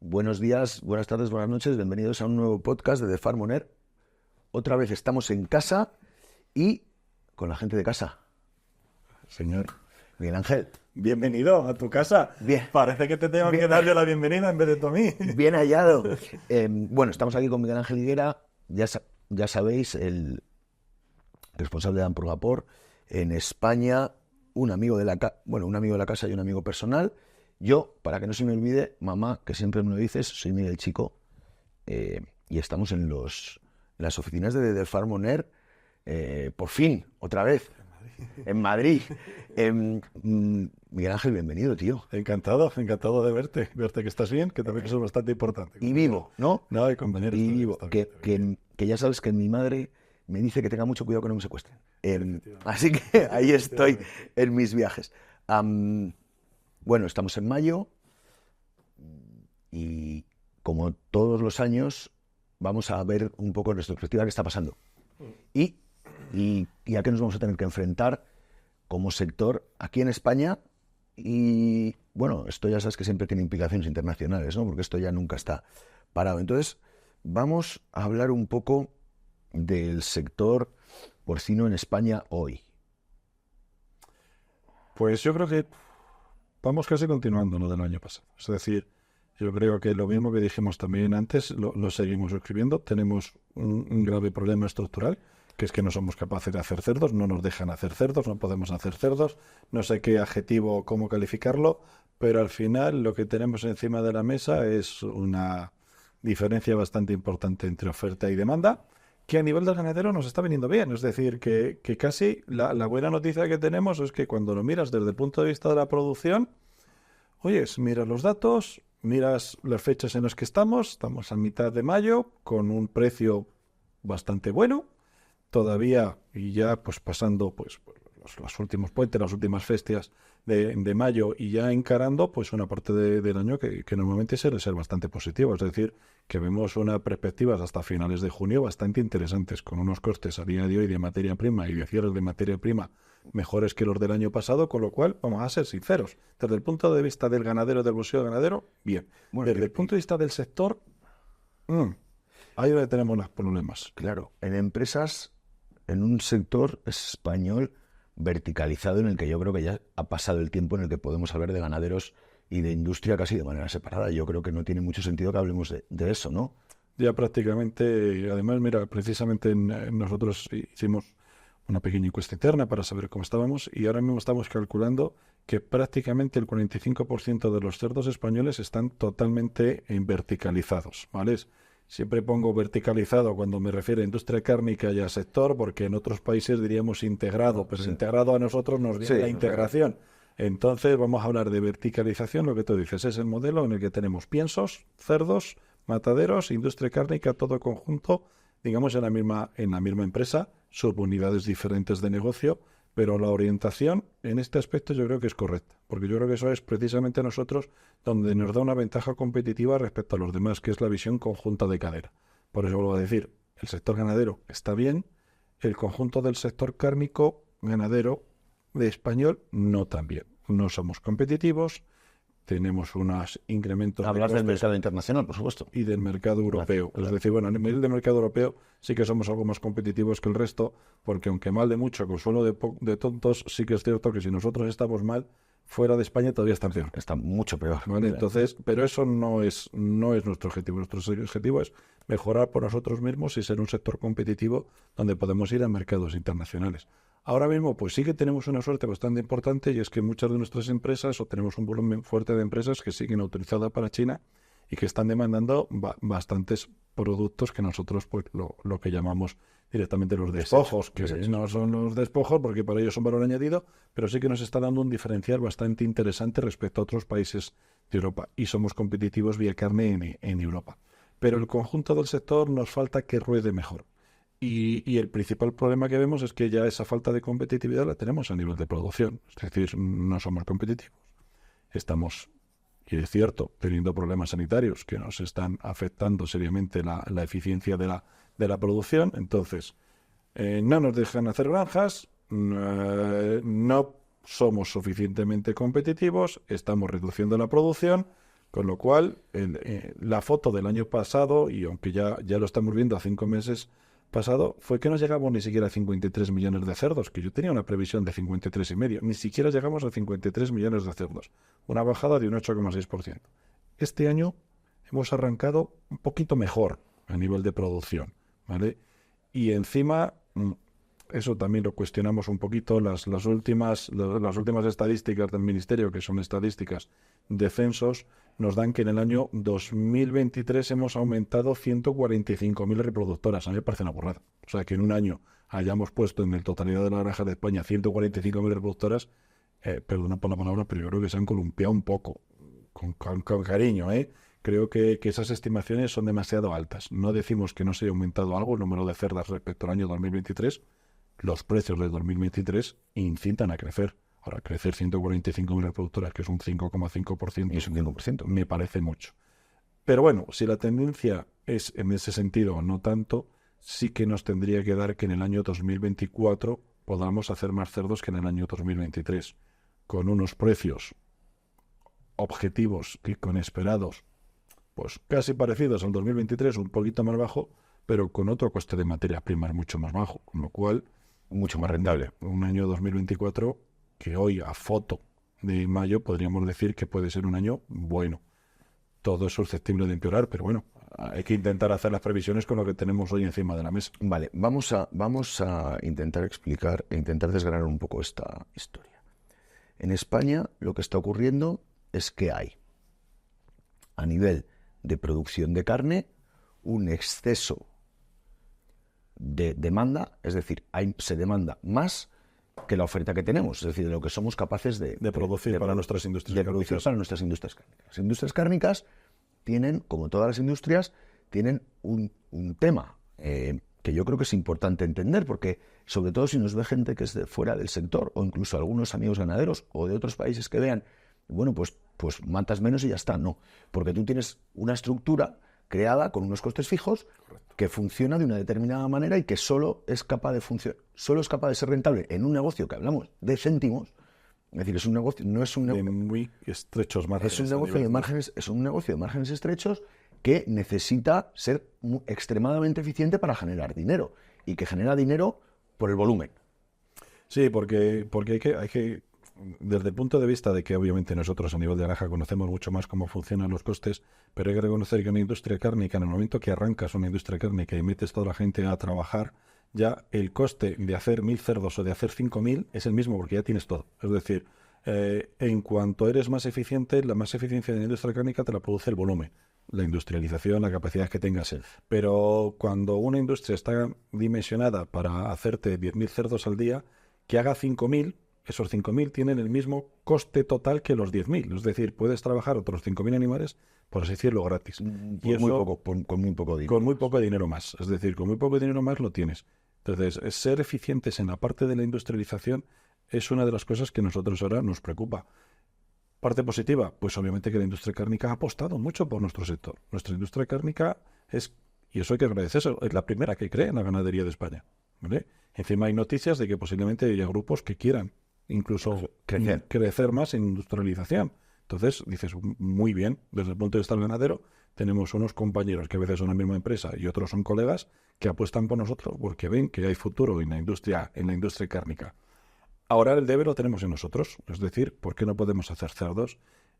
Buenos días, buenas tardes, buenas noches. Bienvenidos a un nuevo podcast de The Farm On Air. Otra vez estamos en casa y con la gente de casa. Señor Miguel Ángel. Bienvenido a tu casa. Bien. Parece que te tengo Bien. que dar yo la bienvenida en vez de tú a mí. Bien hallado. Bueno, estamos aquí con Miguel Ángel Higuera. Ya sabéis, el responsable de Ampro-Vapor en España, un amigo de la casa y un amigo personal. Yo, para que no se me olvide, mamá, que siempre me lo dices, soy Miguel Chico, y estamos en las oficinas de The Farm On Air, por fin, otra vez, en Madrid. Miguel Ángel, bienvenido, tío. Encantado de verte que estás bien, que también eso es bastante importante. Y vivo, ¿no? No, hay compañeros. Y vivo, que ya sabes que mi madre me dice que tenga mucho cuidado que no me secuestren. Así que ahí estoy en mis viajes. Bueno, estamos en mayo y como todos los años vamos a ver un poco en retrospectiva qué está pasando y a qué nos vamos a tener que enfrentar como sector aquí en España. Y bueno, esto ya sabes que siempre tiene implicaciones internacionales, ¿no? Porque esto ya nunca está parado. Entonces, vamos a hablar un poco del sector porcino en España hoy. Pues yo creo que vamos casi continuando lo del año pasado. Es decir, yo creo que lo mismo que dijimos también antes, lo seguimos escribiendo. Tenemos un grave problema estructural, que es que no somos capaces de hacer cerdos, no nos dejan hacer cerdos, no podemos hacer cerdos, no sé qué adjetivo o cómo calificarlo, pero al final lo que tenemos encima de la mesa es una diferencia bastante importante entre oferta y demanda, que a nivel del ganadero nos está viniendo bien. Es decir, que casi la buena noticia que tenemos es que cuando lo miras desde el punto de vista de la producción, oyes, miras los datos, miras las fechas en las que estamos a mitad de mayo, con un precio bastante bueno, todavía, y ya pues pasando pues los últimos puentes, las últimas festias de mayo, y ya encarando pues una parte del año que normalmente suele ser bastante positivo. Es decir, que vemos unas perspectivas hasta finales de junio bastante interesantes, con unos costes a día de hoy de materia prima y de cierres de materia prima mejores que los del año pasado, con lo cual vamos a ser sinceros, desde el punto de vista del ganadero, del bolsillo del ganadero, bien. Bueno, desde el punto de vista del sector, ahí donde tenemos los problemas. Claro, en un sector español verticalizado en el que yo creo que ya ha pasado el tiempo en el que podemos hablar de ganaderos y de industria casi de manera separada. Yo creo que no tiene mucho sentido que hablemos de eso, ¿no? Ya prácticamente, además, mira, precisamente nosotros hicimos una pequeña encuesta interna para saber cómo estábamos, y ahora mismo estamos calculando que prácticamente el 45% de los cerdos españoles están totalmente verticalizados, ¿vale? Siempre pongo verticalizado cuando me refiero a industria cárnica y a sector, porque en otros países diríamos integrado, pero Sí. integrado a nosotros nos viene Sí, la integración. Entonces vamos a hablar de verticalización. Lo que tú dices es el modelo en el que tenemos piensos, cerdos, mataderos, industria cárnica, todo conjunto, digamos en la misma empresa, subunidades diferentes de negocio, pero la orientación en este aspecto yo creo que es correcta, porque yo creo que eso es precisamente a nosotros donde nos da una ventaja competitiva respecto a los demás, que es la visión conjunta de cadena. Por eso vuelvo a decir, el sector ganadero está bien, el conjunto del sector cárnico ganadero de español no tan bien. No somos competitivos, tenemos unos incrementos Hablar de del costes mercado internacional, por supuesto. y del mercado europeo. Claro. Es decir, bueno, a nivel de mercado europeo sí que somos algo más competitivos que el resto, porque aunque mal de mucho, consuelo de tontos, sí que es cierto que si nosotros estamos mal, fuera de España todavía están peor. Está mucho peor. ¿Vale? Entonces, pero eso no es nuestro objetivo. Nuestro objetivo es mejorar por nosotros mismos y ser un sector competitivo donde podemos ir a mercados internacionales. Ahora mismo, pues sí que tenemos una suerte bastante importante, y es que muchas de nuestras empresas, o tenemos un volumen fuerte de empresas que siguen autorizadas para China y que están demandando bastantes productos que nosotros pues lo que llamamos directamente los despojos, que no son los despojos porque para ellos son valor añadido, pero sí que nos está dando un diferencial bastante interesante respecto a otros países de Europa, y somos competitivos vía carne en Europa. Pero el conjunto del sector nos falta que ruede mejor. Y el principal problema que vemos es que ya esa falta de competitividad la tenemos a nivel de producción. Es decir, no somos competitivos. Estamos, y es cierto, teniendo problemas sanitarios que nos están afectando seriamente la eficiencia de la producción. Entonces, no nos dejan hacer granjas, no somos suficientemente competitivos, estamos reduciendo la producción, Con lo cual, la foto del año pasado, y aunque ya lo estamos viendo a 5 meses pasado, fue que no llegamos ni siquiera a 53 millones de cerdos, que yo tenía una previsión de 53,5. Ni siquiera llegamos a 53 millones de cerdos. Una bajada de un 8,6%. Este año hemos arrancado un poquito mejor a nivel de producción, ¿vale? Y encima, eso también lo cuestionamos un poquito, las últimas estadísticas del Ministerio, que son estadísticas de censos, nos dan que en el año 2023 hemos aumentado 145.000 reproductoras. A mí me parece una burrada. O sea, que en un año hayamos puesto en la totalidad de las granjas de España 145.000 reproductoras, perdona por la palabra, pero yo creo que se han columpiado un poco, con cariño, ¿eh? Creo que esas estimaciones son demasiado altas. No decimos que no se haya aumentado algo el número de cerdas respecto al año 2023. Los precios del 2023 incitan a crecer. Ahora, crecer 145.000 reproductoras, que es un 5,5%, es un 5%, me parece mucho. Pero bueno, si la tendencia es en ese sentido, no tanto, sí que nos tendría que dar que en el año 2024 podamos hacer más cerdos que en el año 2023, con unos precios objetivos y con esperados, pues casi parecidos al 2023, un poquito más bajo, pero con otro coste de materias primas mucho más bajo, con lo cual mucho más rentable. Un año 2024 que hoy a foto de mayo podríamos decir que puede ser un año bueno. Todo es susceptible de empeorar, pero bueno, hay que intentar hacer las previsiones con lo que tenemos hoy encima de la mesa. Vale, vamos a intentar explicar e intentar desgranar un poco esta historia. En España lo que está ocurriendo es que hay, a nivel de producción de carne, un exceso de demanda, es decir, se demanda más que la oferta que tenemos, es decir, de lo que somos capaces de producir para nuestras industrias de producir para nuestras industrias cárnicas. Las industrias cárnicas tienen, como todas las industrias, tienen un tema que yo creo que es importante entender, porque sobre todo si nos ve gente que es de fuera del sector, o incluso algunos amigos ganaderos o de otros países que vean, bueno, pues matas menos y ya está. No, porque tú tienes una estructura creada con unos costes fijos. Correcto. Que funciona de una determinada manera y que solo es capaz de ser rentable en un negocio que hablamos de céntimos. Es decir, es un negocio, no es un negocio de muy estrechos márgenes. Es un negocio de márgenes, estrechos que necesita ser extremadamente eficiente para generar dinero, y que genera dinero por el volumen. Sí, porque hay que desde el punto de vista de que obviamente nosotros a nivel de granja conocemos mucho más cómo funcionan los costes, pero hay que reconocer que una industria cárnica, en el momento que arrancas una industria cárnica y metes toda la gente a trabajar, ya el coste de hacer 1.000 cerdos o de hacer 5.000 es el mismo, porque ya tienes todo. Es decir, en cuanto eres más eficiente, la más eficiencia de la industria cárnica te la produce el volumen, la industrialización, la capacidad que tengas. Sí. Pero cuando una industria está dimensionada para hacerte 10.000 cerdos al día, que haga 5.000, esos 5.000 tienen el mismo coste total que los 10.000. Es decir, puedes trabajar otros 5.000 animales, por así decirlo, gratis. Con muy poco dinero. Con muy poco dinero más. Es decir, con muy poco dinero más lo tienes. Entonces, ser eficientes en la parte de la industrialización es una de las cosas que a nosotros ahora nos preocupa. Parte positiva, pues obviamente que la industria cárnica ha apostado mucho por nuestro sector. Nuestra industria cárnica es, y eso hay que agradecer, es la primera que cree en la ganadería de España, ¿vale? Encima hay noticias de que posiblemente haya grupos que quieran incluso crecer más en industrialización. Entonces, dices, muy bien, desde el punto de vista del ganadero, tenemos unos compañeros que a veces son la misma empresa y otros son colegas que apuestan por nosotros porque ven que hay futuro en la industria cárnica. Ahora el deber lo tenemos en nosotros, es decir, ¿por qué no podemos hacer cerdos?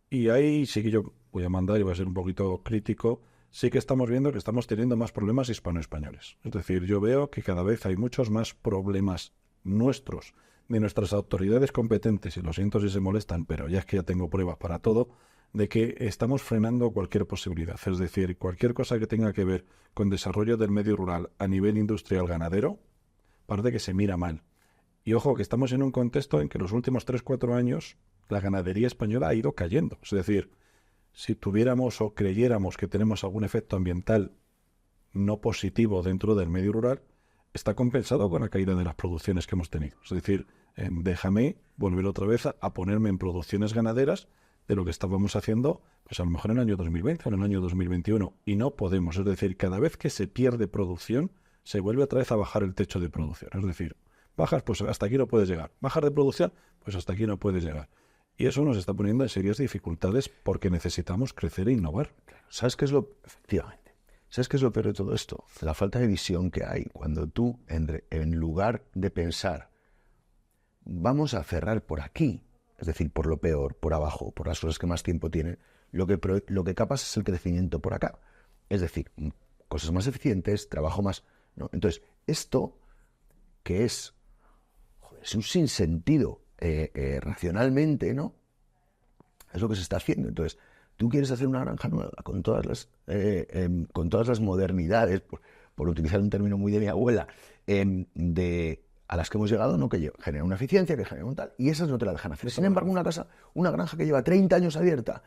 Y ahí sí que yo voy a mandar y voy a ser un poquito crítico, sí que estamos viendo que estamos teniendo más problemas hispano-españoles. Es decir, yo veo que cada vez hay muchos más problemas nuestros, de nuestras autoridades competentes, y lo siento si se molestan, pero ya es que ya tengo pruebas para todo, de que estamos frenando cualquier posibilidad. Es decir, cualquier cosa que tenga que ver con desarrollo del medio rural a nivel industrial ganadero, parece que se mira mal. Y ojo, que estamos en un contexto en que los últimos 3-4 años la ganadería española ha ido cayendo. Es decir, si tuviéramos o creyéramos que tenemos algún efecto ambiental no positivo dentro del medio rural, está compensado con la caída de las producciones que hemos tenido. Es decir, déjame volver otra vez a ponerme en producciones ganaderas de lo que estábamos haciendo, pues a lo mejor en el año 2020 o en el año 2021. Y no podemos. Es decir, cada vez que se pierde producción, se vuelve otra vez a bajar el techo de producción. Es decir, bajas, pues hasta aquí no puedes llegar. Bajas de producción, pues hasta aquí no puedes llegar. Y eso nos está poniendo en serias dificultades porque necesitamos crecer e innovar. ¿Sabes qué es lo...? Efectivamente. ¿Sabes qué es lo peor de todo esto? La falta de visión que hay cuando tú, en lugar de pensar, vamos a cerrar por aquí, es decir, por lo peor, por abajo, por las cosas que más tiempo tienen, lo que capas es el crecimiento por acá. Es decir, cosas más eficientes, trabajo más... ¿no? Entonces, esto, que es un sinsentido racionalmente, ¿no? Es lo que se está haciendo. Entonces, tú quieres hacer una granja nueva con todas las modernidades, por utilizar un término muy de mi abuela, a las que hemos llegado, ¿no? Que genera una eficiencia, que genera un tal, y esas no te la dejan hacer. Sin embargo, una granja que lleva 30 años abierta,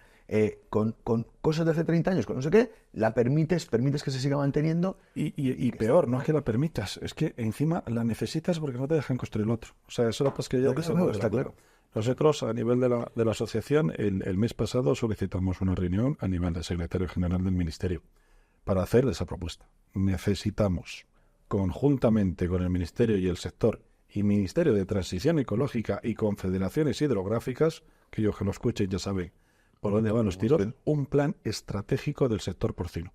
con cosas de hace 30 años, con no sé qué, la permites que se siga manteniendo. Y peor, no es que la permitas, es que encima la necesitas porque no te dejan construir el otro. O sea, eso es que ya está claro. Nosotros, a nivel de la asociación, el mes pasado solicitamos una reunión a nivel del secretario general del Ministerio para hacer esa propuesta. Necesitamos, conjuntamente con el Ministerio y el sector, y Ministerio de Transición Ecológica y confederaciones hidrográficas, que ellos que lo escuchen ya saben por dónde van los tiros, un plan estratégico del sector porcino.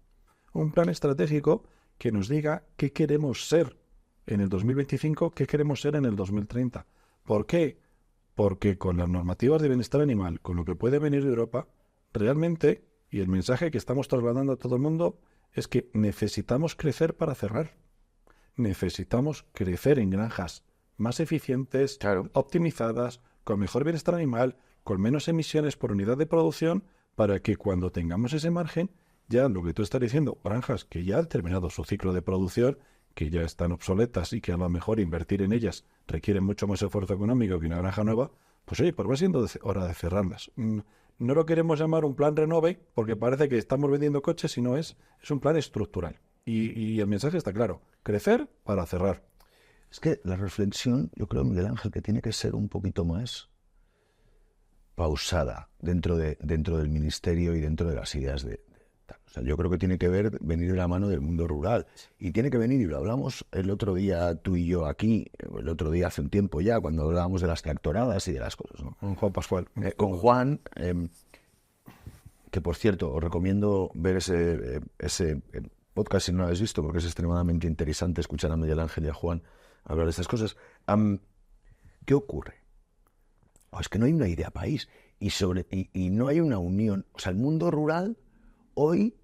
Un plan estratégico que nos diga qué queremos ser en el 2025, qué queremos ser en el 2030. ¿Por qué? Porque con las normativas de bienestar animal, con lo que puede venir de Europa, realmente, y el mensaje que estamos trasladando a todo el mundo, es que necesitamos crecer para cerrar. Necesitamos crecer en granjas más eficientes, claro, optimizadas, con mejor bienestar animal, con menos emisiones por unidad de producción, para que cuando tengamos ese margen, ya lo que tú estás diciendo, granjas que ya han terminado su ciclo de producción, que ya están obsoletas y que a lo mejor invertir en ellas requiere mucho más esfuerzo económico que una granja nueva, pues oye, pues va siendo hora de cerrarlas. No lo queremos llamar un plan renove porque parece que estamos vendiendo coches, sino es un plan estructural. Y el mensaje está claro, crecer para cerrar. Es que la reflexión, yo creo, Miguel Ángel, que tiene que ser un poquito más pausada dentro del ministerio y dentro de las ideas de tal. O sea, yo creo que tiene que venir de la mano del mundo rural. Y tiene que venir, y lo hablamos el otro día tú y yo aquí, el otro día hace un tiempo ya, cuando hablábamos de las tractoradas y de las cosas, ¿no? Con Juan Pascual. Con Juan, que por cierto, os recomiendo ver ese podcast si no lo habéis visto, porque es extremadamente interesante escuchar a Miguel Ángel y a Juan hablar de estas cosas. ¿Qué ocurre? Es que no hay una idea país y no hay una unión. O sea, el mundo rural hoy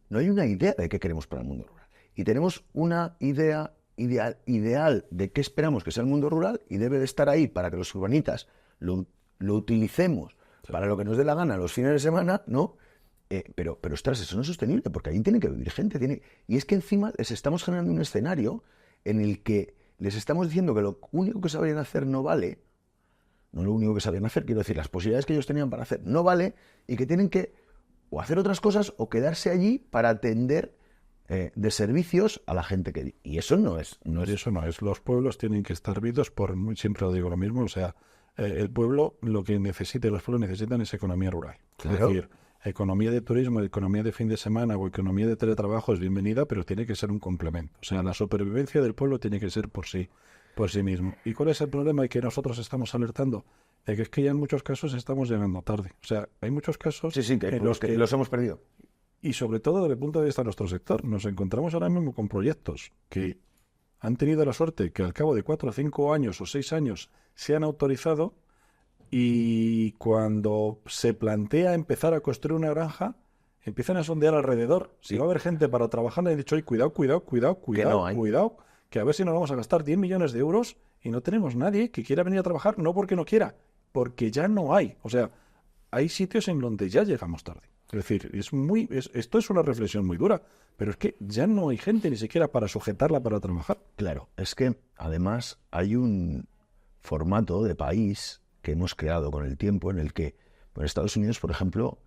no hay una idea de qué queremos para el mundo rural. Y tenemos una idea ideal de qué esperamos que sea el mundo rural y debe de estar ahí para que los urbanitas lo utilicemos para lo que nos dé la gana los fines de semana, ¿no? Pero ostras, eso no es sostenible porque ahí tiene que vivir gente. Y es que encima les estamos generando un escenario en el que les estamos diciendo que lo único que sabían hacer no vale. No lo único que sabían hacer, quiero decir, las posibilidades que ellos tenían para hacer no vale y que tienen que o hacer otras cosas o quedarse allí para atender de servicios a la gente que... Y eso no es... Eso no es. Los pueblos tienen que estar vivos siempre lo digo lo mismo, o sea, el pueblo lo que necesita, los pueblos necesitan es economía rural. Claro. Es decir, economía de turismo, economía de fin de semana o economía de teletrabajo es bienvenida, pero tiene que ser un complemento. O sea, la supervivencia del pueblo tiene que ser por sí mismo. ¿Y cuál es el problema? Y que nosotros estamos alertando, de que es que ya en muchos casos estamos llegando tarde. O sea, hay muchos casos en los que los hemos perdido. Y sobre todo desde el punto de vista de nuestro sector, nos encontramos ahora mismo con proyectos que han tenido la suerte que al cabo de 4 o 5 años o 6 años se han autorizado y cuando se plantea empezar a construir una granja, empiezan a sondear alrededor. Si va a haber gente para trabajar, le han dicho, cuidado, que a ver si nos vamos a gastar 10 millones de euros y no tenemos nadie que quiera venir a trabajar, no porque no quiera, porque ya no hay. O sea, hay sitios en donde ya llegamos tarde. Es decir, esto es una reflexión muy dura, pero es que ya no hay gente ni siquiera para sujetarla para trabajar. Claro, es que además hay un formato de país que hemos creado con el tiempo en el que, en Estados Unidos, por ejemplo,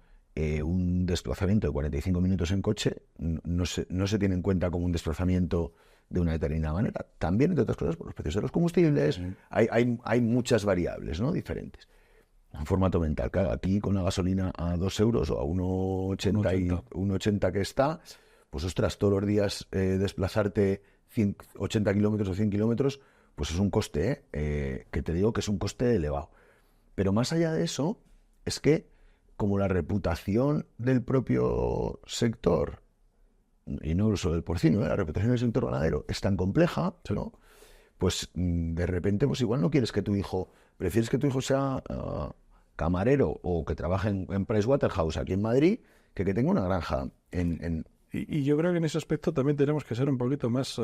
un desplazamiento de 45 minutos en coche no se tiene en cuenta como un desplazamiento de una determinada manera. También, entre otras cosas, por los precios de los combustibles, hay muchas variables, ¿no?, diferentes. Un formato mental, claro, aquí con la gasolina a 2 euros o a 1,80 que está, pues ostras, todos los días desplazarte 80 kilómetros o 100 kilómetros, pues es un coste, que te digo que es un coste elevado. Pero más allá de eso, es que como la reputación del propio sector, y no solo del porcino, la reputación del sector ganadero es tan compleja, ¿no? Pues de repente, pues igual no quieres que tu hijo, prefieres que tu hijo sea camarero o que trabaje en Pricewaterhouse aquí en Madrid, que tenga una granja en... Y yo creo que en ese aspecto también tenemos que ser un poquito más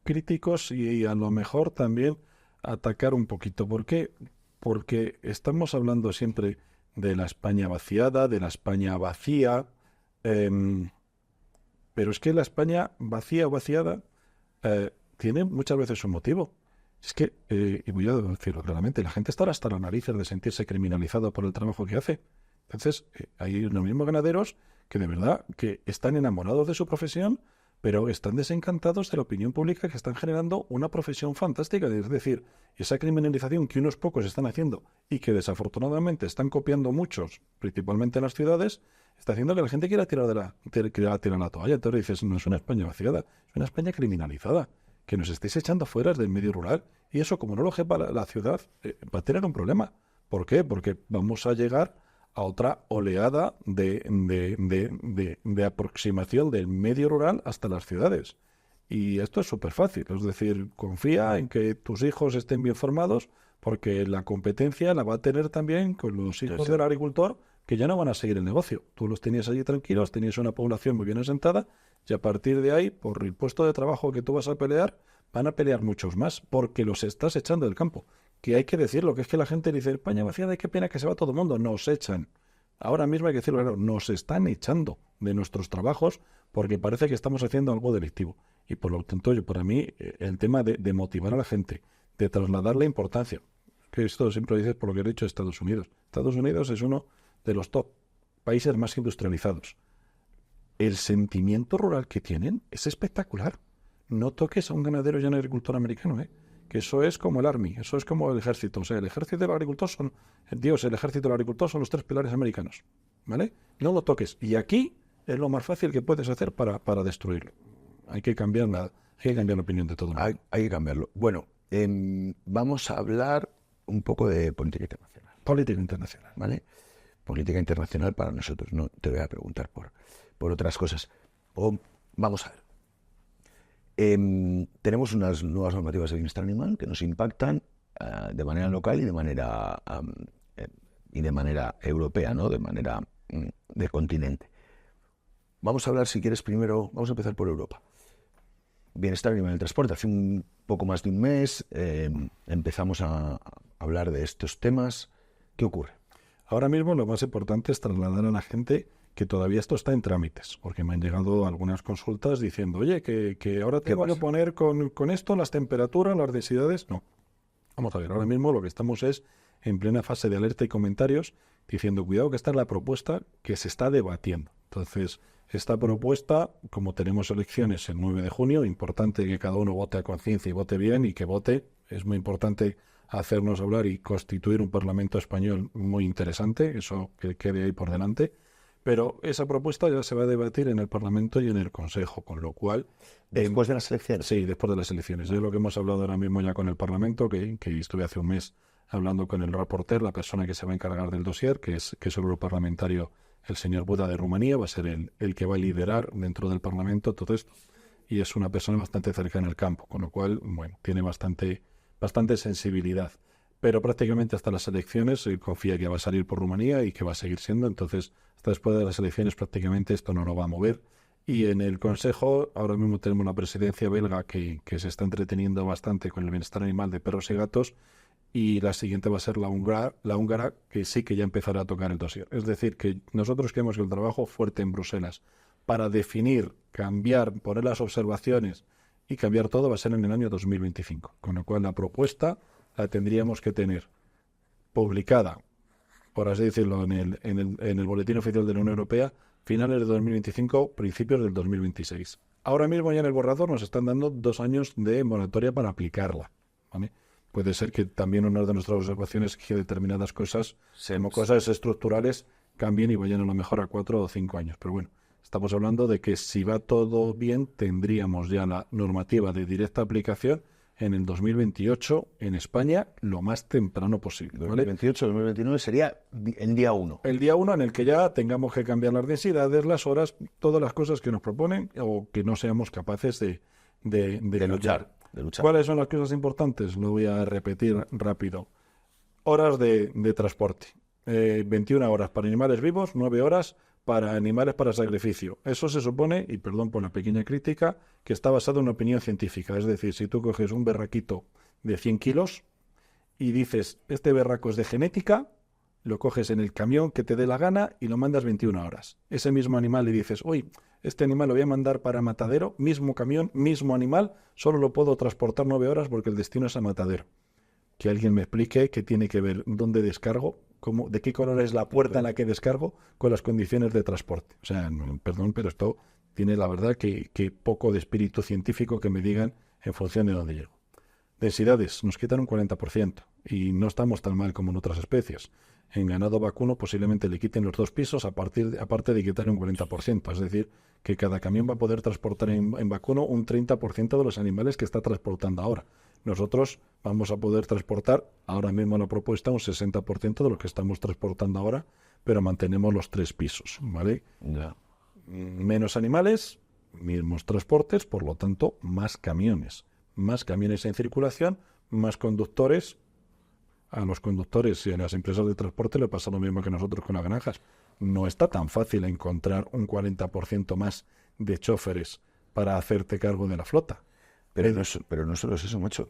críticos y a lo mejor también atacar un poquito. ¿Por qué? Porque estamos hablando siempre de la España vaciada, de la España vacía, pero es que la España vacía o vaciada tiene muchas veces un motivo. Es que, y voy a decirlo claramente, la gente está hasta las narices de sentirse criminalizado por el trabajo que hace. Entonces, hay los mismos ganaderos que de verdad que están enamorados de su profesión, pero están desencantados de la opinión pública que están generando una profesión fantástica. Es decir, esa criminalización que unos pocos están haciendo y que desafortunadamente están copiando muchos, principalmente en las ciudades, está haciendo que la gente quiera tirar la toalla. Entonces dices, no es una España vaciada, es una España criminalizada, que nos estéis echando fuera del medio rural. Y eso, como no lo sepa la ciudad, va a tener un problema. ¿Por qué? Porque vamos a llegar a otra oleada de aproximación del medio rural hasta las ciudades. Y esto es súper fácil. Es decir, confía en que tus hijos estén bien formados, porque la competencia la va a tener también con los hijos del agricultor, que ya no van a seguir el negocio. Tú los tenías allí tranquilos, tenías una población muy bien asentada, y a partir de ahí, por el puesto de trabajo que tú vas a pelear, van a pelear muchos más, porque los estás echando del campo. Que hay que decirlo, que es que la gente dice, España vaciada, qué pena que se va todo el mundo. Nos echan. Ahora mismo hay que decirlo claro, nos están echando de nuestros trabajos porque parece que estamos haciendo algo delictivo. Y por lo tanto, para mí, el tema de motivar a la gente, de trasladar la importancia, que esto siempre lo dices por lo que he dicho de Estados Unidos. Estados Unidos es uno de los top países más industrializados. El sentimiento rural que tienen es espectacular. No toques a un ganadero y a un agricultor americano, que eso es como el Army, eso es como el ejército. O sea, el ejército del agricultor son, el ejército del agricultor son los 3 pilares americanos, ¿vale? No lo toques. Y aquí es lo más fácil que puedes hacer para destruirlo. Hay que cambiar la opinión de todo el mundo. Hay que cambiarlo. Bueno, vamos a hablar un poco de política internacional. Política internacional. ¿Vale? Política internacional para nosotros. No te voy a preguntar por otras cosas. Vamos a ver. Tenemos unas nuevas normativas de bienestar animal que nos impactan de manera local y de manera europea, ¿no? De manera de continente. Vamos a hablar, si quieres, primero, vamos a empezar por Europa. Bienestar animal en el transporte. Hace un poco más de un mes empezamos a hablar de estos temas. ¿Qué ocurre? Ahora mismo lo más importante es trasladar a la gente que todavía esto está en trámites, porque me han llegado algunas consultas diciendo, oye, que ahora tengo que poner con esto las temperaturas, las densidades. No. Vamos a ver, ahora mismo lo que estamos es en plena fase de alerta y comentarios, diciendo, cuidado que esta es la propuesta que se está debatiendo. Entonces, esta propuesta, como tenemos elecciones el 9 de junio, importante que cada uno vote a conciencia y vote bien, y que vote, es muy importante hacernos hablar y constituir un Parlamento español muy interesante, eso que quede ahí por delante. Pero esa propuesta ya se va a debatir en el Parlamento y en el Consejo, con lo cual... ¿Después de las elecciones? Sí, después de las elecciones. Es lo que hemos hablado ahora mismo ya con el Parlamento, que estuve hace un mes hablando con el reporter, la persona que se va a encargar del dossier, que es el grupo parlamentario, el señor Buda de Rumanía, va a ser el que va a liderar dentro del Parlamento todo esto. Y es una persona bastante cercana al campo, con lo cual, bueno, tiene bastante sensibilidad. Pero prácticamente hasta las elecciones confía que va a salir por Rumanía y que va a seguir siendo. Entonces, hasta después de las elecciones prácticamente esto no lo va a mover. Y en el Consejo ahora mismo tenemos la presidencia belga que se está entreteniendo bastante con el bienestar animal de perros y gatos. Y la siguiente va a ser la húngara, que sí que ya empezará a tocar el dossier. Es decir, que nosotros queremos que el trabajo fuerte en Bruselas para definir, cambiar, poner las observaciones y cambiar todo va a ser en el año 2025. Con lo cual la propuesta la tendríamos que tener publicada, por así decirlo, en el Boletín Oficial de la Unión Europea, finales de 2025, principios del 2026. Ahora mismo ya en el borrador nos están dando 2 años de moratoria para aplicarla, ¿vale? Puede ser que también una de nuestras observaciones es que determinadas cosas, cosas estructurales, cambien y vayan a lo mejor a 4 o 5 años. Pero bueno, estamos hablando de que si va todo bien, tendríamos ya la normativa de directa aplicación en el 2028 en España lo más temprano posible. ¿Vale? 2028, 2029 sería el día 1. El día 1 en el que ya tengamos que cambiar las densidades, las horas, todas las cosas que nos proponen o que no seamos capaces de luchar. ¿Cuáles son las cosas importantes? Lo voy a repetir rápido. Horas de transporte. 21 horas para animales vivos, 9 horas para animales para sacrificio. Eso se supone, y perdón por la pequeña crítica, que está basado en una opinión científica. Es decir, si tú coges un berraquito de 100 kilos y dices, este berraco es de genética, lo coges en el camión que te dé la gana y lo mandas 21 horas. Ese mismo animal y dices, uy, este animal lo voy a mandar para matadero, mismo camión, mismo animal, solo lo puedo transportar 9 horas porque el destino es a matadero. Que alguien me explique qué tiene que ver, dónde descargo, de qué color es la puerta en la que descargo con las condiciones de transporte. O sea, perdón, pero esto tiene la verdad que poco de espíritu científico que me digan en función de dónde llego. Densidades, nos quitan un 40% y no estamos tan mal como en otras especies. En ganado vacuno posiblemente le quiten los 2 pisos aparte de quitarle un 40%. Es decir, que cada camión va a poder transportar en vacuno un 30% de los animales que está transportando ahora. Nosotros vamos a poder transportar ahora mismo la propuesta un 60% de lo que estamos transportando ahora, pero mantenemos los 3 pisos, ¿vale? Ya. Menos animales, mismos transportes, por lo tanto, más camiones. Más camiones en circulación, más conductores. A los conductores y a las empresas de transporte le pasa lo mismo que nosotros con las granjas. No está tan fácil encontrar un 40% más de choferes para hacerte cargo de la flota. Pero no solo es eso, macho.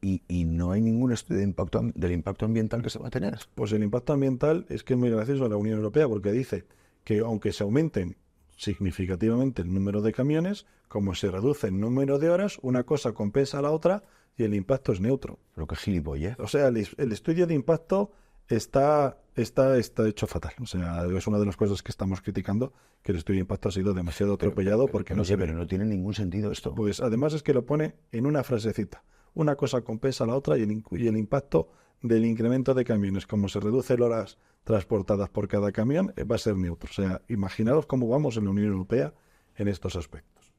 Y no hay ningún estudio del impacto ambiental que se va a tener. Pues el impacto ambiental es que es muy gracioso a la Unión Europea porque dice que aunque se aumenten significativamente el número de camiones, como se reduce el número de horas, una cosa compensa a la otra y el impacto es neutro. Pero qué gilipollez. O sea, el estudio de impacto está hecho fatal. O sea, es una de las cosas que estamos criticando, que el estudio de impacto ha sido demasiado atropellado porque no se ve. Pero no tiene ningún sentido esto. Pues además es que lo pone en una frasecita. Una cosa compensa a la otra y el impacto del incremento de camiones, como se reduce las horas transportadas por cada camión, va a ser neutro. O sea, imaginaos cómo vamos en la Unión Europea en estos aspectos.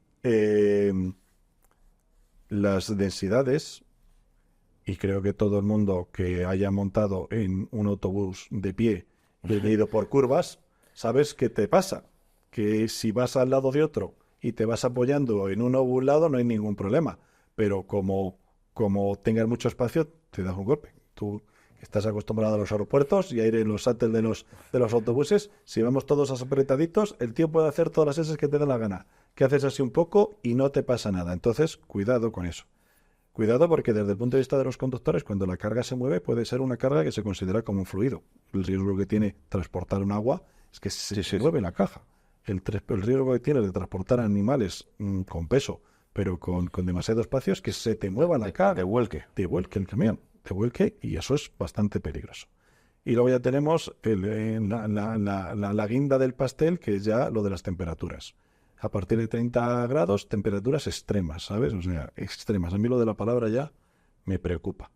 Las densidades, y creo que todo el mundo que haya montado en un autobús de pie y haya ido por curvas, sabes qué te pasa. Que si vas al lado de otro y te vas apoyando en uno u un lado, no hay ningún problema. Pero como tengas mucho espacio, te das un golpe. Tú estás acostumbrado a los aeropuertos y a ir en los sáteles de los autobuses. Si vamos todos apretaditos, el tío puede hacer todas las S que te da la gana. Que haces así un poco y no te pasa nada. Entonces, cuidado con eso. Cuidado porque desde el punto de vista de los conductores, cuando la carga se mueve, puede ser una carga que se considera como un fluido. El riesgo que tiene transportar un agua es que se mueve la caja. El riesgo que tiene de transportar animales con peso, pero con demasiado espacio, es que se te mueva la carga. Te vuelque el camión. Te vuelque y eso es bastante peligroso. Y luego ya tenemos la guinda del pastel, que es ya lo de las temperaturas. A partir de 30 grados, temperaturas extremas, ¿sabes? O sea, extremas. A mí lo de la palabra ya me preocupa.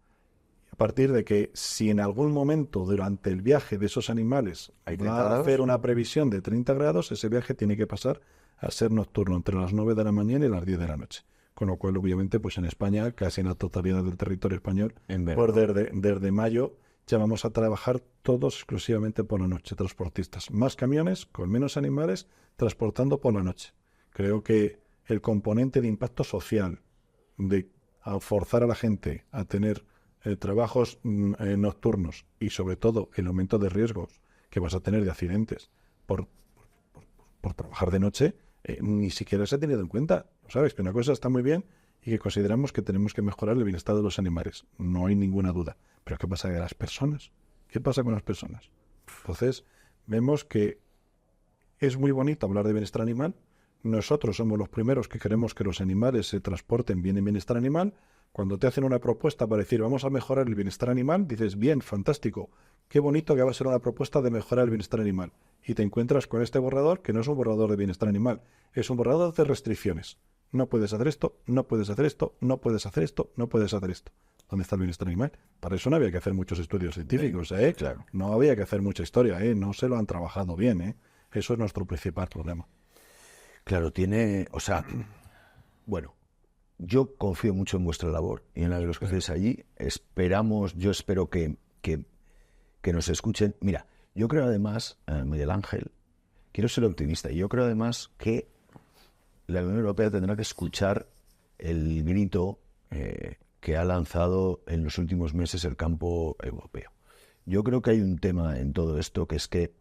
A partir de que si en algún momento durante el viaje de esos animales va a hacer una previsión de 30 grados, ese viaje tiene que pasar a ser nocturno entre las 9 de la mañana y las 10 de la noche. Con lo cual, obviamente, pues en España, casi en la totalidad del territorio español, pues desde mayo ya vamos a trabajar todos exclusivamente por la noche, transportistas. Más camiones, con menos animales, transportando por la noche. Creo que el componente de impacto social, de forzar a la gente a tener trabajos nocturnos y sobre todo el aumento de riesgos que vas a tener de accidentes por trabajar de noche, ni siquiera se ha tenido en cuenta. ¿Sabes? Que una cosa está muy bien y que consideramos que tenemos que mejorar el bienestar de los animales. No hay ninguna duda. Pero ¿qué pasa con las personas? ¿Qué pasa con las personas? Entonces, vemos que es muy bonito hablar de bienestar animal. Nosotros somos los primeros que queremos que los animales se transporten bien en bienestar animal. Cuando te hacen una propuesta para decir vamos a mejorar el bienestar animal, dices bien, fantástico, qué bonito que va a ser una propuesta de mejorar el bienestar animal. Y te encuentras con este borrador que no es un borrador de bienestar animal, es un borrador de restricciones. No puedes hacer esto, no puedes hacer esto, no puedes hacer esto, no puedes hacer esto. ¿Dónde está el bienestar animal? Para eso no había que hacer muchos estudios científicos, ¿eh? Claro. No había que hacer mucha historia, ¿eh? No se lo han trabajado bien, ¿eh? Eso es nuestro principal problema. Claro, tiene... O sea, bueno, yo confío mucho en vuestra labor y en la de los que estáis allí. Yo espero que nos escuchen. Mira, yo creo además, Miguel Ángel, quiero ser optimista, y yo creo además que la Unión Europea tendrá que escuchar el grito que ha lanzado en los últimos meses el campo europeo. Yo creo que hay un tema en todo esto, que es que,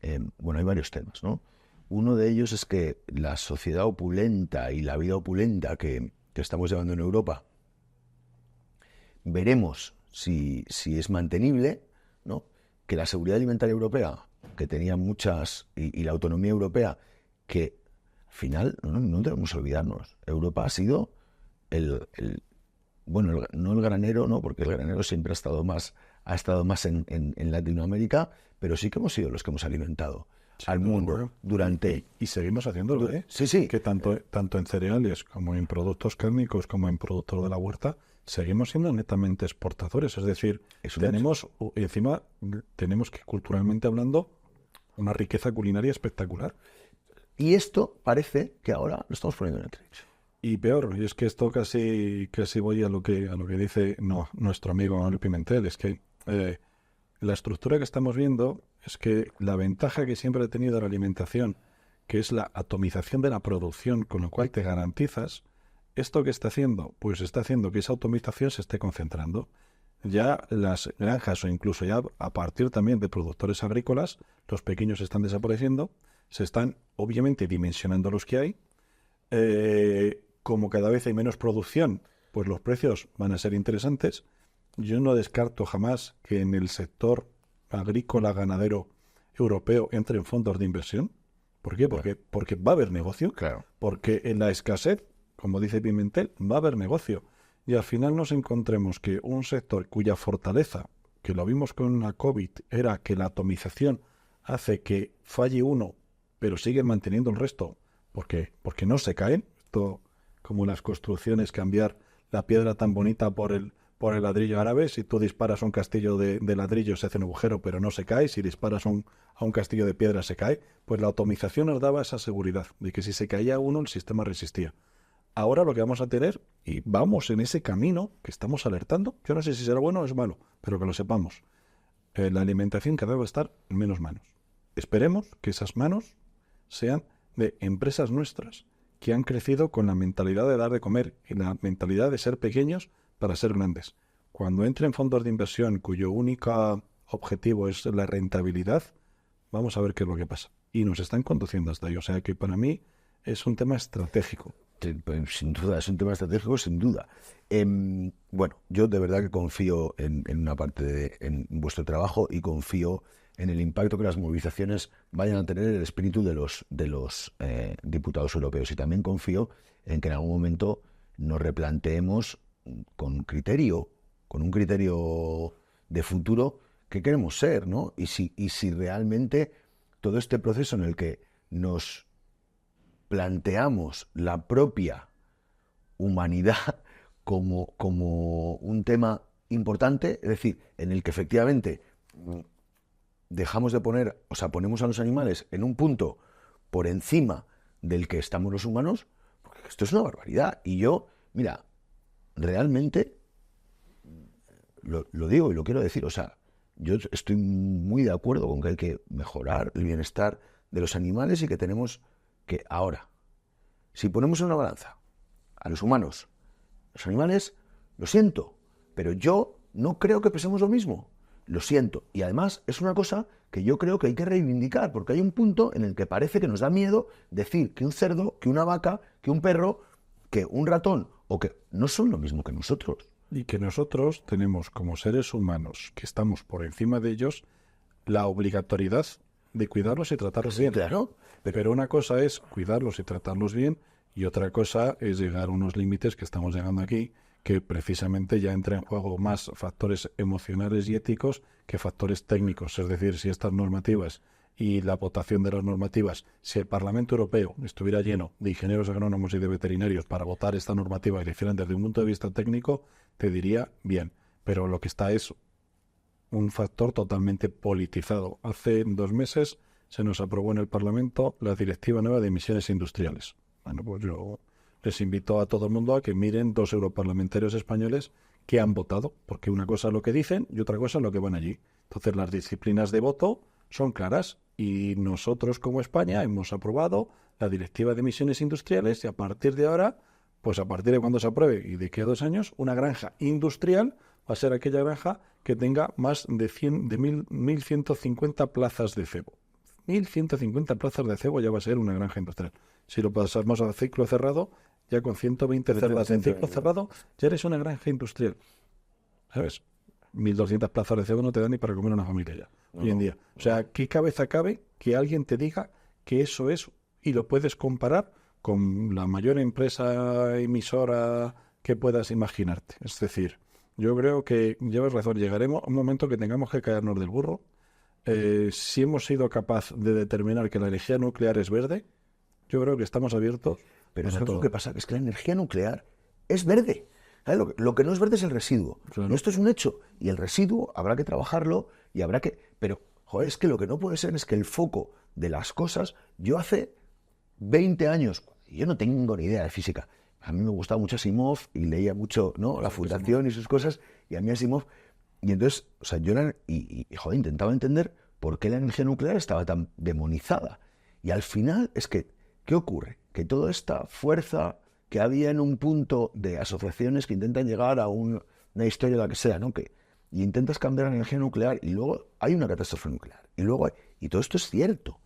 hay varios temas, ¿no? Uno de ellos es que la sociedad opulenta y la vida opulenta que estamos llevando en Europa, veremos si es mantenible, ¿no? Que la seguridad alimentaria europea, que tenía muchas, y la autonomía europea, que al final no debemos olvidarnos, Europa ha sido no el granero, ¿no? Porque el granero siempre ha estado más en Latinoamérica, pero sí que hemos sido los que hemos alimentado al mundo durante... Y seguimos haciéndolo, ¿eh? Sí. Que tanto en cereales como en productos cárnicos como en productos de la huerta, seguimos siendo netamente exportadores. Es decir, tenemos que, culturalmente hablando, una riqueza culinaria espectacular. Y esto parece que ahora lo estamos poniendo en entredicho. Y peor, y es que esto casi voy a lo que dice nuestro amigo Manuel Pimentel, es que la estructura que estamos viendo es que la ventaja que siempre ha tenido la alimentación, que es la atomización de la producción, con lo cual te garantizas, ¿esto que está haciendo? Pues está haciendo que esa atomización se esté concentrando. Ya las granjas, o incluso ya a partir también de productores agrícolas, los pequeños están desapareciendo, se están obviamente dimensionando los que hay. Como cada vez hay menos producción, pues los precios van a ser interesantes. Yo no descarto jamás que en el sector agrícola ganadero europeo entren fondos de inversión. ¿Por qué? Porque va a haber negocio. Claro. Porque en la escasez, como dice Pimentel, va a haber negocio. Y al final nos encontremos que un sector cuya fortaleza, que lo vimos con la COVID, era que la atomización hace que falle uno, pero siguen manteniendo el resto, porque no se caen. Esto, como las construcciones, cambiar la piedra tan bonita por el ladrillo árabe. Si tú disparas a un castillo de ladrillo se hace un agujero pero no se cae, si disparas a un castillo de piedra se cae. Pues la atomización nos daba esa seguridad de que si se caía uno el sistema resistía. Ahora lo que vamos a tener, y vamos en ese camino que estamos alertando, yo no sé si será bueno o es malo, pero que lo sepamos, la alimentación cada vez va a estar en menos manos. Esperemos que esas manos sean de empresas nuestras, que han crecido con la mentalidad de dar de comer y la mentalidad de ser pequeños para ser grandes. Cuando entren fondos de inversión cuyo único objetivo es la rentabilidad, vamos a ver qué es lo que pasa. Y nos están conduciendo hasta ahí. O sea que para mí es un tema estratégico. Sin duda, es un tema estratégico, sin duda. Yo de verdad que confío en una parte en vuestro trabajo, y confío en el impacto que las movilizaciones vayan a tener en el espíritu de los diputados europeos. Y también confío en que en algún momento nos replanteemos con un criterio de futuro qué queremos ser, ¿no? Y si realmente todo este proceso en el que nos planteamos la propia humanidad como un tema importante, es decir, en el que efectivamente dejamos de ponemos a los animales en un punto por encima del que estamos los humanos, porque esto es una barbaridad. Y yo, mira, realmente lo digo y lo quiero decir, yo estoy muy de acuerdo con que hay que mejorar el bienestar de los animales, y que tenemos que ahora, si ponemos en una balanza a los humanos, los animales, lo siento, pero yo no creo que pesemos lo mismo. Lo siento. Y además es una cosa que yo creo que hay que reivindicar, porque hay un punto en el que parece que nos da miedo decir que un cerdo, que una vaca, que un perro, que un ratón, o que no son lo mismo que nosotros. Y que nosotros tenemos, como seres humanos, que estamos por encima de ellos, la obligatoriedad de cuidarlos y tratarlos bien. Claro. Pero una cosa es cuidarlos y tratarlos bien, y otra cosa es llegar a unos límites que estamos llegando aquí, que precisamente ya entra en juego más factores emocionales y éticos que factores técnicos. Es decir, si estas normativas y la votación de las normativas, si el Parlamento Europeo estuviera lleno de ingenieros agrónomos y de veterinarios para votar esta normativa y la hicieran desde un punto de vista técnico, te diría bien. Pero lo que está es un factor totalmente politizado. Hace 2 meses se nos aprobó en el Parlamento la Directiva Nueva de Emisiones Industriales. Bueno, pues yo les invito a todo el mundo a que miren 2 europarlamentarios españoles que han votado, porque una cosa es lo que dicen y otra cosa es lo que van allí. Entonces las disciplinas de voto son claras y nosotros como España hemos aprobado la Directiva de Emisiones Industriales y a partir de ahora, pues a partir de cuando se apruebe y de aquí a 2 años, una granja industrial va a ser aquella granja que tenga más de 1.150 plazas de cebo. 1.150 plazas de cebo ya va a ser una granja industrial. Si lo pasamos a ciclo cerrado, ya con 120 celdas en ciclo cerrado, ya eres una granja industrial. ¿Sabes? 1.200 plazas de cebo no te dan ni para comer una familia ya, hoy en día. O sea, ¿qué cabeza cabe que alguien te diga que eso es y lo puedes comparar con la mayor empresa emisora que puedas imaginarte? Es decir, yo creo que llevas razón, llegaremos a un momento que tengamos que caernos del burro. Si hemos sido capaces de determinar que la energía nuclear es verde, yo creo que estamos abiertos. Pero ¿sabes lo que pasa? Que es que la energía nuclear es verde. ¿Sabes? Lo que no es verde es el residuo. Claro. Esto es un hecho. Y el residuo habrá que trabajarlo y habrá que... Pero, joder, es que lo que no puede ser es que el foco de las cosas... Yo hace 20 años, yo no tengo ni idea de física. A mí me gustaba mucho Asimov y leía mucho, ¿no? La fundación y sus cosas. Y a mí Asimov... Y entonces, o sea, yo joder, intentaba entender por qué la energía nuclear estaba tan demonizada. Y al final es que, ¿qué ocurre? Que toda esta fuerza que había en un punto de asociaciones que intentan llegar a una historia, la que sea, ¿no? Y intentas cambiar la energía nuclear y luego hay una catástrofe nuclear. Y todo esto es cierto.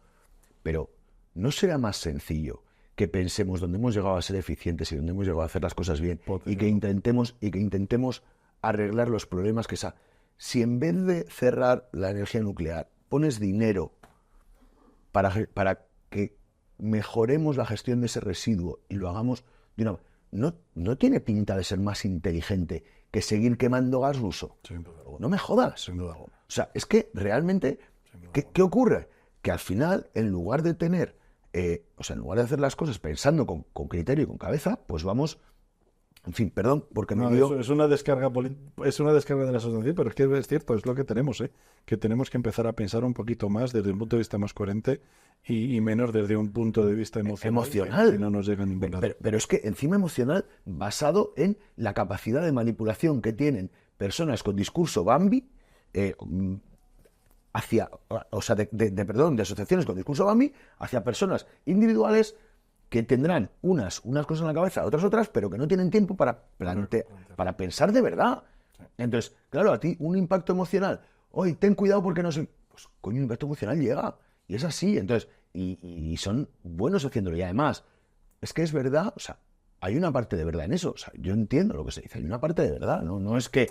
Pero ¿no será más sencillo que pensemos dónde hemos llegado a ser eficientes y dónde hemos llegado a hacer las cosas bien y que intentemos arreglar los problemas que sea? Si en vez de cerrar la energía nuclear pones dinero para que mejoremos la gestión de ese residuo y lo hagamos de una... ¿No tiene pinta de ser más inteligente que seguir quemando gas ruso? Sin duda alguna. No me jodas. Sin duda alguna. O sea, es que realmente, ¿qué ocurre? Que al final, en lugar de tener, en lugar de hacer las cosas pensando con criterio y con cabeza, pues vamos... En fin, perdón, porque me dio... Es una descarga de la asociación, pero es que es cierto, es lo que tenemos, que tenemos que empezar a pensar un poquito más desde un punto de vista más coherente y menos desde un punto de vista emocional. Que no nos llega a ningún lado. Pero es que encima emocional basado en la capacidad de manipulación que tienen personas con discurso Bambi de asociaciones con discurso Bambi hacia personas individuales que tendrán unas cosas en la cabeza, otras, pero que no tienen tiempo para pensar de verdad. Entonces, claro, a ti un impacto emocional, oye, ten cuidado porque no sé... Pues coño, un impacto emocional llega, y es así. Entonces, y son buenos haciéndolo. Y además, es que es verdad, o sea, hay una parte de verdad en eso. O sea, yo entiendo lo que se dice, hay una parte de verdad, no es que...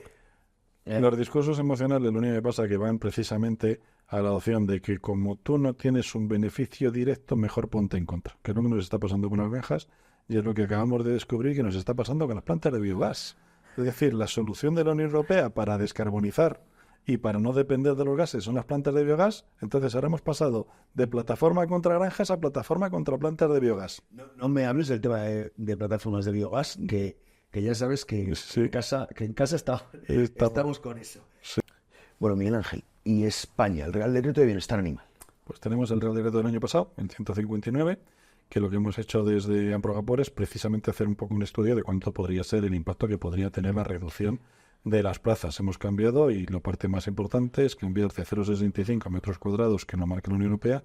Los discursos emocionales, lo único que pasa es que van precisamente a la opción de que como tú no tienes un beneficio directo, mejor ponte en contra. Que es lo que nos está pasando con las granjas y es lo que acabamos de descubrir que nos está pasando con las plantas de biogás. Es decir, la solución de la Unión Europea para descarbonizar y para no depender de los gases son las plantas de biogás. Entonces ahora hemos pasado de plataforma contra granjas a plataforma contra plantas de biogás. No me hables del tema de plataformas de biogás, que ya sabes que, sí, en casa estamos con eso. Sí. Bueno, Miguel Ángel, ¿y España, el Real Decreto de Bienestar Animal? Pues tenemos el Real Decreto del año pasado, el 159, que lo que hemos hecho desde Amprogapor es precisamente hacer un poco un estudio de cuánto podría ser el impacto que podría tener la reducción de las plazas. Hemos cambiado, y la parte más importante es cambiar de 0,65 metros cuadrados, que no marca la Unión Europea,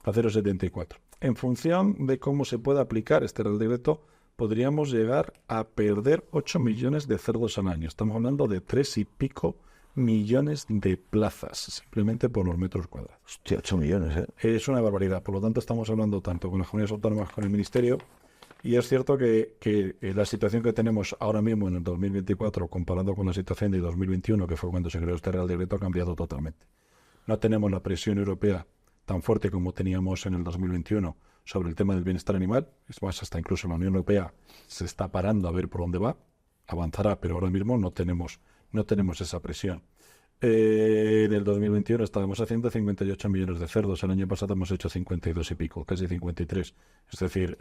a 0,74. En función de cómo se pueda aplicar este Real Decreto, podríamos llegar a perder 8 millones de cerdos al año. Estamos hablando de 3 y pico millones de plazas, simplemente por los metros cuadrados. Hostia, 8 millones, ¿eh? Es una barbaridad. Por lo tanto, estamos hablando tanto con las comunidades autónomas como con el Ministerio. Y es cierto que la situación que tenemos ahora mismo en el 2024, comparado con la situación de 2021, que fue cuando se creó este Real Decreto, ha cambiado totalmente. No tenemos la presión europea tan fuerte como teníamos en el 2021 sobre el tema del bienestar animal. Es más, hasta incluso la Unión Europea se está parando a ver por dónde va. Avanzará, pero ahora mismo no tenemos esa presión. En el 2021 estábamos a 158 millones de cerdos. El año pasado hemos hecho 52 y pico, casi 53. Es decir,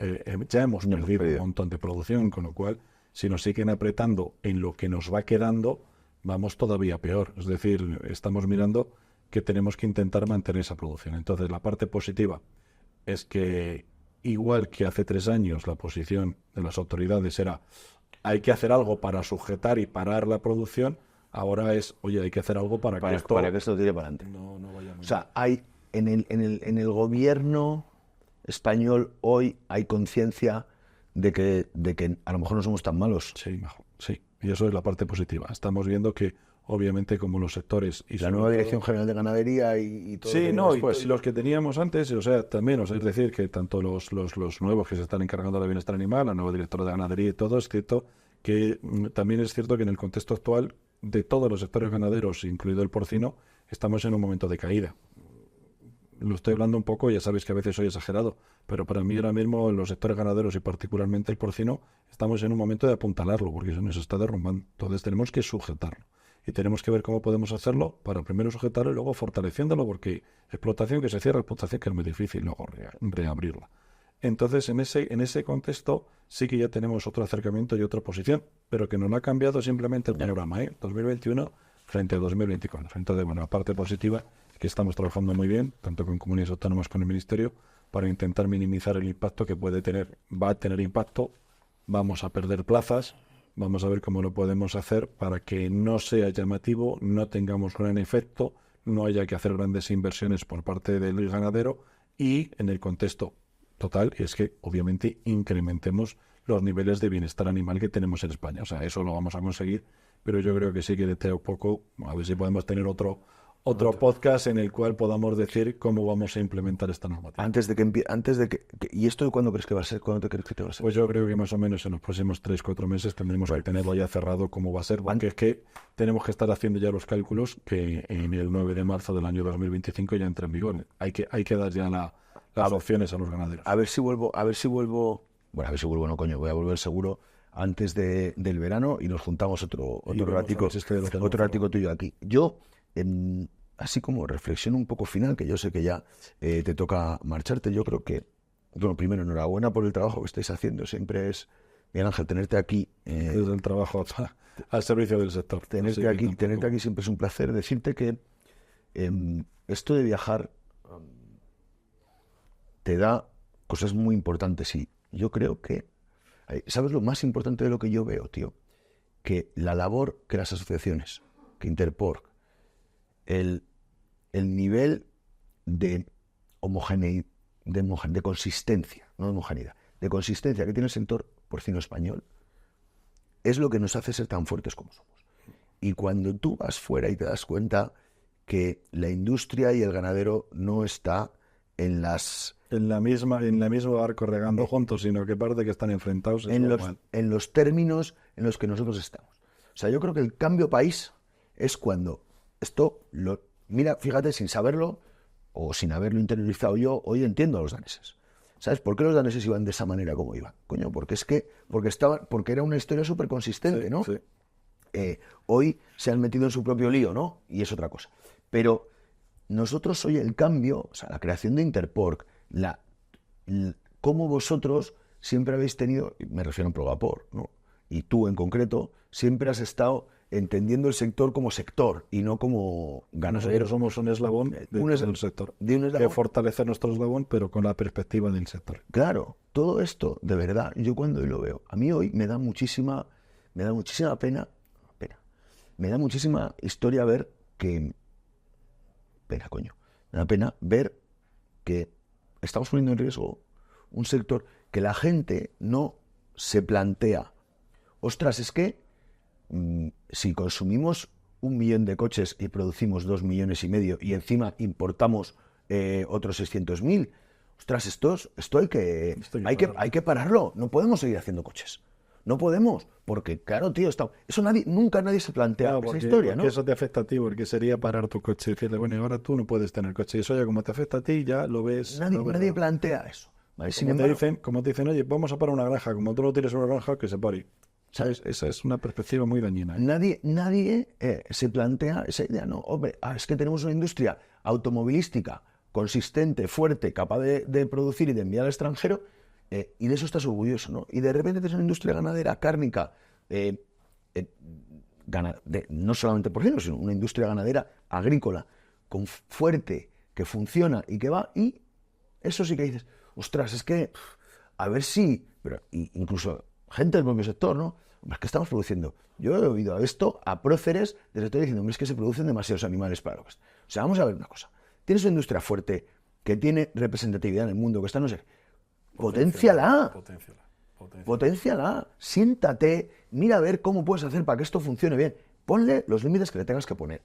ya hemos perdido un montón de producción, con lo cual, si nos siguen apretando en lo que nos va quedando, vamos todavía peor. Es decir, estamos mirando que tenemos que intentar mantener esa producción. Entonces, la parte positiva es que igual que hace 3 años la posición de las autoridades era hay que hacer algo para sujetar y parar la producción, ahora es, oye, hay que hacer algo para que esto tire para adelante. no vaya muy O sea, hay en el gobierno español hoy hay conciencia de que a lo mejor no somos tan malos. Sí, mejor, sí. Y eso es la parte positiva. Estamos viendo que, obviamente, como los sectores... y La sobre nueva todo- Dirección General de Ganadería y todo. Sí, lo que no, viene después. y los que teníamos antes, o sea, también, o sea, es decir, que tanto los nuevos que se están encargando del bienestar animal, la nueva directora de ganadería y todo, es cierto que también es cierto que en el contexto actual de todos los sectores ganaderos, incluido el porcino, estamos en un momento de caída. Lo estoy hablando un poco, ya sabéis que a veces soy exagerado, pero para mí ahora mismo en los sectores ganaderos y particularmente el porcino, estamos en un momento de apuntalarlo, porque se nos está derrumbando. Entonces tenemos que sujetarlo. Y tenemos que ver cómo podemos hacerlo para primero sujetarlo y luego fortaleciéndolo, porque explotación que se cierra, explotación que es muy difícil luego reabrirla. Entonces, en ese contexto sí que ya tenemos otro acercamiento y otra posición, pero que no lo ha cambiado simplemente el panorama, 2021 frente a 2024. Entonces, bueno, la parte positiva es que estamos trabajando muy bien, tanto con comunidades autónomas como con el Ministerio, para intentar minimizar el impacto que puede tener. Va a tener impacto, vamos a perder plazas, vamos a ver cómo lo podemos hacer para que no sea llamativo, no tengamos gran efecto, no haya que hacer grandes inversiones por parte del ganadero y en el contexto total es que obviamente incrementemos los niveles de bienestar animal que tenemos en España. O sea, eso lo vamos a conseguir, pero yo creo que sí que de a poco, a ver si podemos tener otro podcast en el cual podamos decir cómo vamos a implementar esta normativa. Antes de que ¿y esto cuándo crees que va a ser? ¿Cuándo te crees que te va a ser? Pues yo creo que más o menos en los próximos 3-4 meses tendremos que tenerlo ya cerrado cómo va a ser, porque es que tenemos que estar haciendo ya los cálculos que en el 9 de marzo del año 2025 ya entra en vigor. Hay que dar ya las opciones a los ganaderos. A ver si vuelvo, bueno, a ver si vuelvo, no coño, voy a volver seguro antes del verano y nos juntamos otro vemos a ratico, ver si es que lo tenemos otro ratico tuyo aquí. Yo, así como reflexión un poco final, que yo sé que ya te toca marcharte, yo creo que, bueno, primero, enhorabuena por el trabajo que estáis haciendo, siempre es, Miguel Ángel, tenerte aquí. Desde el trabajo al servicio del sector. Tenerte aquí siempre es un placer. Decirte que esto de viajar te da cosas muy importantes y yo creo que, ¿sabes lo más importante de lo que yo veo, tío? Que la labor que las asociaciones, que Interporc, el nivel de homogeneidad, de consistencia, no de homogeneidad, de consistencia que tiene el sector porcino español, es lo que nos hace ser tan fuertes como somos. Y cuando tú vas fuera y te das cuenta que la industria y el ganadero no está en la misma barco regando juntos, sino que parece que están enfrentados. En los términos en los que nosotros estamos. O sea, yo creo que el cambio país es cuando mira, fíjate, sin saberlo o sin haberlo interiorizado yo, hoy entiendo a los daneses. ¿Sabes por qué los daneses iban de esa manera como iban? Coño, porque era una historia súper consistente, ¿no? Sí. Hoy se han metido en su propio lío, ¿no? Y es otra cosa. Pero nosotros hoy el cambio, o sea, la creación de Interporc, cómo vosotros siempre habéis tenido, me refiero a Provapor, ¿no? Y tú en concreto, siempre has estado entendiendo el sector como sector y no como ganadero. Nosotros somos un eslabón del sector. Que fortalecer nuestro eslabón, pero con la perspectiva del sector. Claro, todo esto, de verdad, yo cuando lo veo, a mí hoy me da muchísima pena, me da muchísima historia ver que, me da pena ver que estamos poniendo en riesgo un sector que la gente no se plantea. Ostras, es que si consumimos 1 millón de coches y producimos 2,5 millones y encima importamos otros 600.000, ostras, esto hay que pararlo. No podemos seguir haciendo coches. No podemos, porque claro, tío, nunca nadie se plantea esa historia, ¿no? Eso te afecta a ti, porque sería parar tu coche y decirle, bueno, ahora tú no puedes tener coche. Y eso ya como te afecta a ti, ya lo ves. Nadie plantea eso. ¿Vale? Como te dicen, oye, vamos a parar una granja, como tú no tienes una granja, que se pare. ¿Sabes? Esa es una perspectiva muy dañina. Nadie se plantea esa idea, ¿no? Hombre, es que tenemos una industria automovilística consistente, fuerte, capaz de producir y de enviar al extranjero, y de eso estás orgulloso, ¿no? Y de repente tienes una industria ganadera, cárnica, no solamente porcino, sino una industria ganadera agrícola, fuerte, que funciona y que va, y eso sí que dices, ostras, es que, a ver si, pero incluso gente del propio sector, ¿no? Es que estamos produciendo. Yo he oído esto a próceres del sector diciendo, hombre, es que se producen demasiados animales para lo que es. O sea, vamos a ver una cosa. Tienes una industria fuerte que tiene representatividad en el mundo, que está, no sé, potenciala. Potenciala. Siéntate, mira a ver cómo puedes hacer para que esto funcione bien. Ponle los límites que le tengas que poner.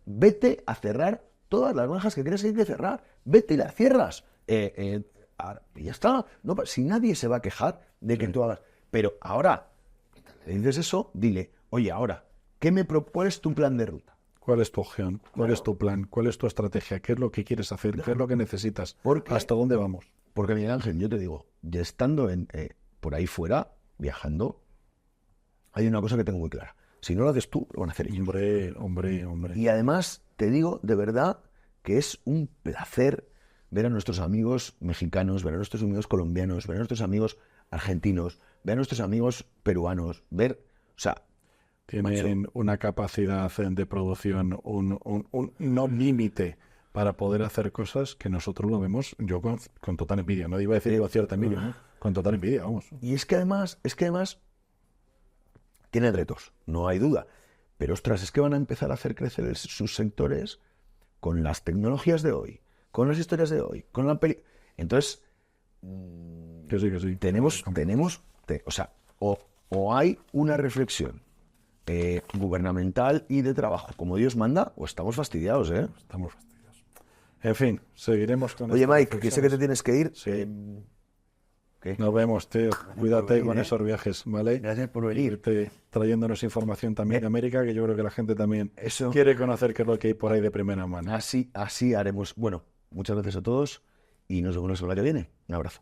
Vete a cerrar todas las granjas que tienes que cerrar. Vete y las cierras. Y ya está. No, si nadie se va a quejar de que tú hagas. Pero ahora, le dices eso, dile, oye, ahora, ¿cuál es tu plan de ruta? ¿Cuál es tu opción? ¿Cuál es tu plan? ¿Cuál es tu estrategia? ¿Qué es lo que quieres hacer? ¿Qué es lo que necesitas? ¿Hasta dónde vamos? Porque, Miguel Ángel, yo te digo, ya estando por ahí fuera, viajando, hay una cosa que tengo muy clara. Si no lo haces tú, lo van a hacer ellos. Hombre. Y además, te digo de verdad que es un placer ver a nuestros amigos mexicanos, ver a nuestros amigos colombianos, ver a nuestros amigos argentinos, ver a nuestros amigos peruanos, o sea... Tienen una capacidad de producción, un no límite para poder hacer cosas que nosotros lo vemos, yo con total envidia. No iba a decir con cierta envidia, ¿no? Con total envidia, vamos. Y es que además tienen retos, no hay duda. Pero ostras, es que van a empezar a hacer crecer sus sectores con las tecnologías de hoy, con las historias de hoy, con la peli. Entonces, que sí. Tenemos, o sea, o hay una reflexión gubernamental y de trabajo, como Dios manda, o estamos fastidiados, ¿eh? Estamos fastidiados. En fin, seguiremos con... Oye, Mike, que sé que te tienes que ir. Sí. Nos vemos, tío. Cuídate con esos viajes, ¿vale? Gracias por venir. Trayéndonos información también de América, que yo creo que la gente también quiere conocer qué es lo que hay por ahí de primera mano. Así haremos. Bueno, muchas gracias a todos y nos vemos la semana que viene. Un abrazo.